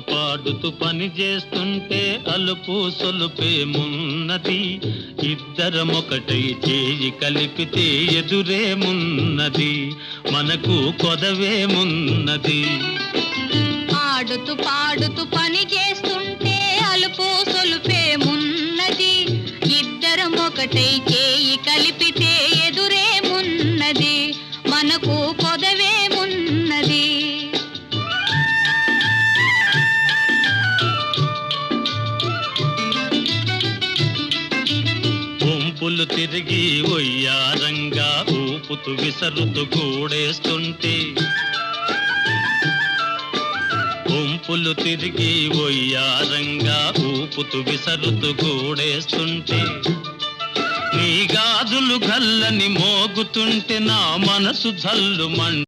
పాడుతూ పని చేస్తుంటే అలుపు సొలుపేమున్నది, ఇద్దరమొకటై చేయి కలిపితే ఎదురేమున్నది, మనకు కొదవేమున్నది. ఆడుతూ పాడుతూ పని చేస్తుంటే అలుపు సొలుపేమున్నది, ఇద్దరం ఒకటై చేయి కలిపితే ఎదురేమున్నది, మనకు కొదవేమున్నది. వంపులు తిరిగి ఒయ్యారంగా ఊపుతూ విసరుతూ కూడేస్తుంటే, వంపులు తిరిగి ఒయ్యారంగా ఊపుతూ విసరుతూ కూడేస్తుంటే, నీ గాజులు గల్లని మోగుతుంటే నా మనసు జల్లుమంట.